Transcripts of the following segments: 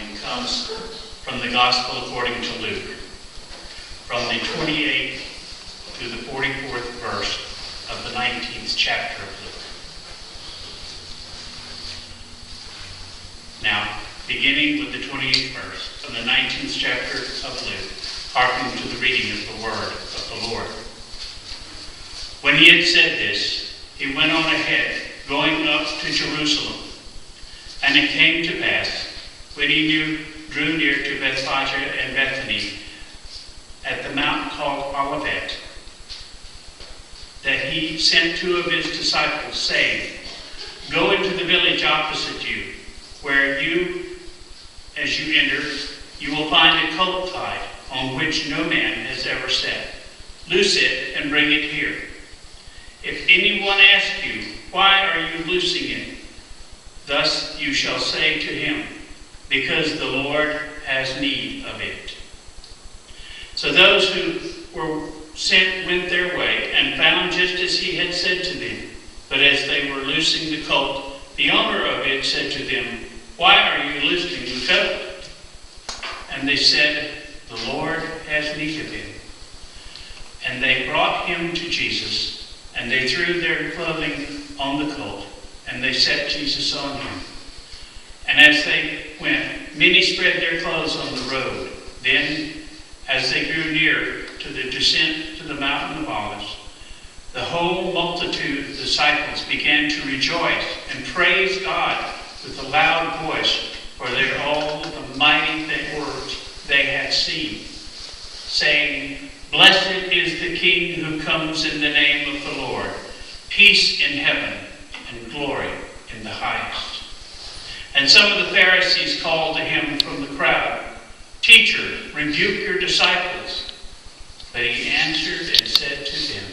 morning comes from the Gospel according to Luke, from the 28th to the 44th verse of the 19th chapter of Luke. Now, beginning with the 28th verse of the 19th chapter of Luke, hearken to the reading of the word of the Lord. When he had said this, he went on ahead, going up to Jerusalem. And it came to pass, when he drew near to Bethphage and Bethany, at the mount called Olivet, that he sent two of his disciples, saying, Go into the village opposite you, where you, as you enter, you will find a colt tied, on which no man has ever sat. Loose it and bring it here. If anyone asks you, Why are you loosing it? Thus you shall say to him, Because the Lord has need of it. So those who were sent went their way, and found just as he had said to them. But as they were loosing the colt, the owner of it said to them, Why are you loosing the colt? And they said, The Lord has need of him. And they brought him to Jesus, and they threw their clothing on the colt, and they set Jesus on him. And as they went, many spread their clothes on the road. Then, as they drew near to the descent to the mountain of Olives, the whole multitude of disciples began to rejoice and praise God with a loud voice for all the mighty works they had seen, saying, Blessed is the King who comes in the name of the Lord, peace in heaven and glory in the highest. And some of the Pharisees called to him from the crowd, Teacher, rebuke your disciples. But he answered and said to them,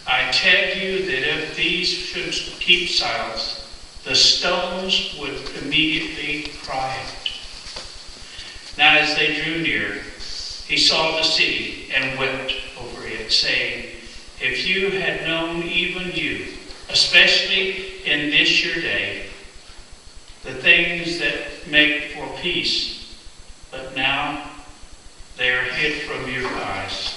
I tell you that if these should keep silence, the stones would immediately cry out. Now as they drew near, he saw the city and wept over it, saying, If you had known, even you, especially in this your day, the things that make for peace, but now they are hid from your eyes.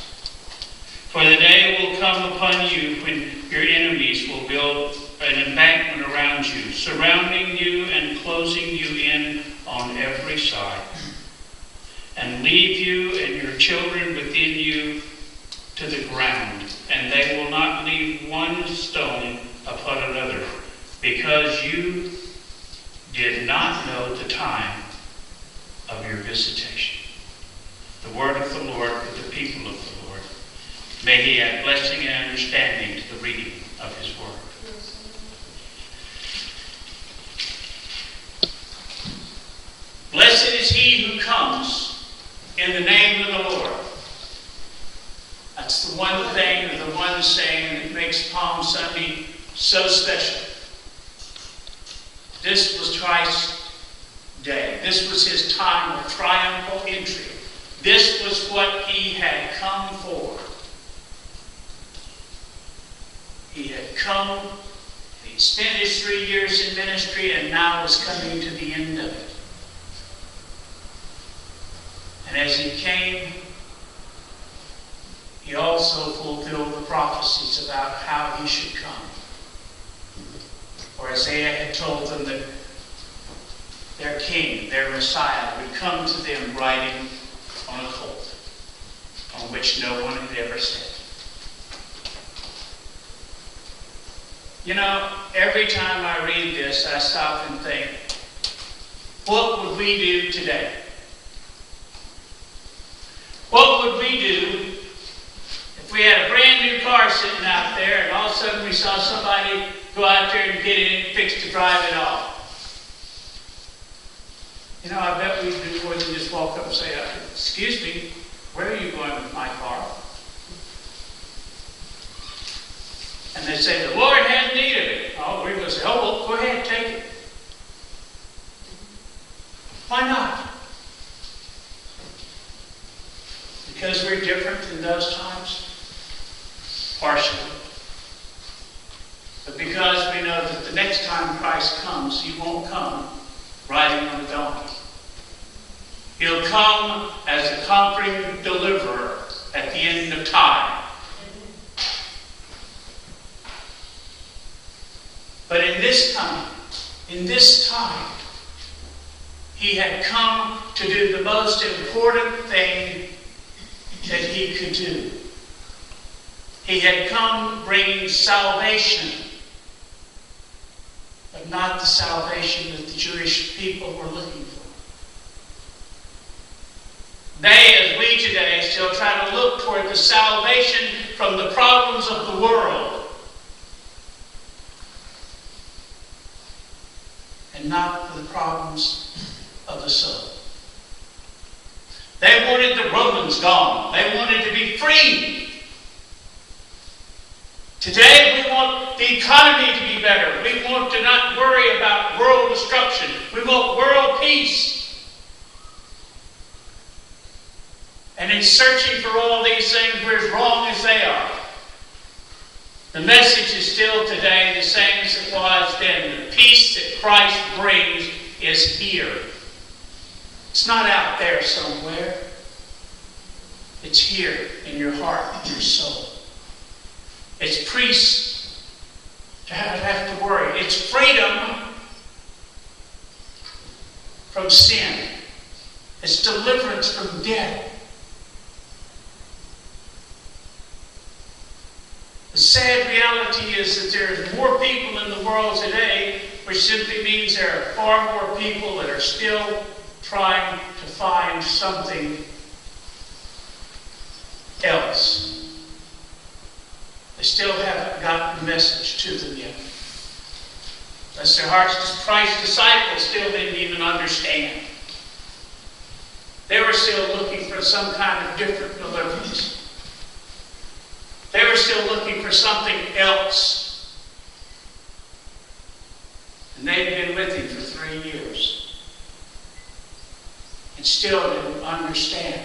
For the day will come upon you when your enemies will build an embankment around you, surrounding you and closing you in on every side, and leave you and your children within you to the ground, and they will not leave one stone upon another, because you did not know the time of your visitation. The word of the Lord with the people of the Lord. May he add blessing and understanding to the reading of his word. Blessed is he who comes in the name of the Lord. That's the one thing, or the one saying that makes Palm Sunday so special. This was Christ's day. This was his time of triumphal entry. This was what he had come for. He had come, he spent his 3 years in ministry, and now was coming to the end of it. And as he came, he also fulfilled the prophecies about how he should come. For Isaiah had told them that their king, their Messiah, would come to them riding on a colt, on which no one had ever sat. You know, every time I read this, I stop and think, what would we do today? What would we do if we had a brand new car sitting out there and all of a sudden we saw somebody go out there and get it and fix to drive it off? You know, I bet we'd do more than just walk up and say, Excuse me, where are you going with my car? And they say, the Lord has need of it. Oh, we're going to say, well, go ahead, take it. Why not? Because we're different in those times? Partially. But because we know that the next time Christ comes, he won't come riding on a donkey. He'll come as a conquering deliverer at the end of time. But in this time, he had come to do the most important thing that he could do. He had come bringing salvation, but not the salvation that the Jewish people were looking for. They, as we today, still try to look toward the salvation from the problems of the world, and not for the problems of the soul. They wanted the Romans gone. They wanted to be free. Today we want the economy to be better. We want to not worry about world destruction. We want world peace. And in searching for all these things, we're as wrong as they are. The message is still today the same as it was then. The peace that Christ brings is here. It's not out there somewhere. It's here in your heart and your soul. It's peace to have to worry. It's freedom from sin. It's deliverance from death. The sad reality is that there are more people in the world today, which simply means there are far more people that are still trying to find something else. They still haven't gotten the message to them yet. That's their hearts. Christ's disciples still didn't even understand. They were still looking for some kind of different deliverance. They were still looking for something else. And they'd been with him for 3 years. And still didn't understand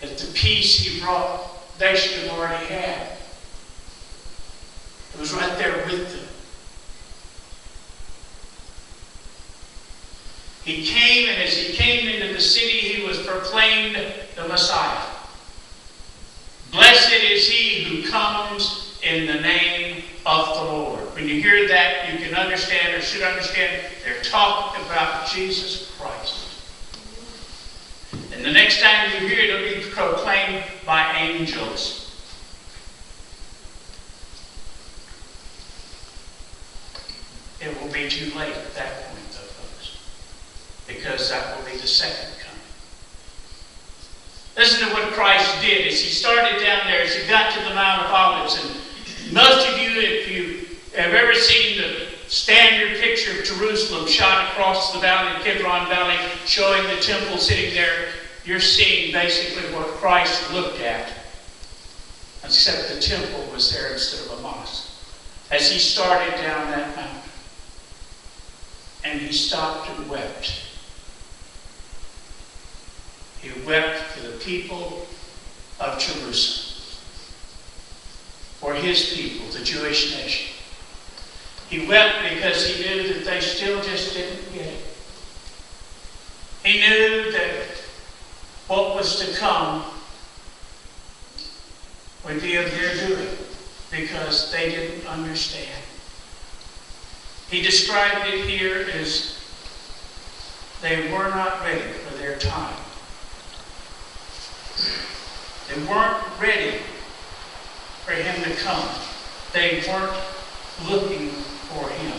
that the peace he brought, they should have already had. It was right there with them. He came, and as he came into the city, he was proclaimed the Messiah. Blessed is he who comes in the name of the Lord. When you hear that, you can understand, or should understand, they're talking about Jesus Christ. And the next time you hear it, it'll be proclaimed by angels. It will be too late at that point, though, folks, because that will be the second coming. Listen to what Christ did as he started down there, as he got to the Mount of Olives. And most of you, if you have ever seen the standard picture of Jerusalem shot across the valley, Kidron Valley, showing the temple sitting there, you're seeing basically what Christ looked at, except the temple was there instead of a mosque. As he started down that mountain, and he stopped and wept. He wept for the people of Jerusalem, for his people, the Jewish nation. He wept because he knew that they still just didn't get it. He knew that what was to come would be of their doing, because they didn't understand. He described it here as they were not ready for their time. They weren't ready for him to come. They weren't looking for him.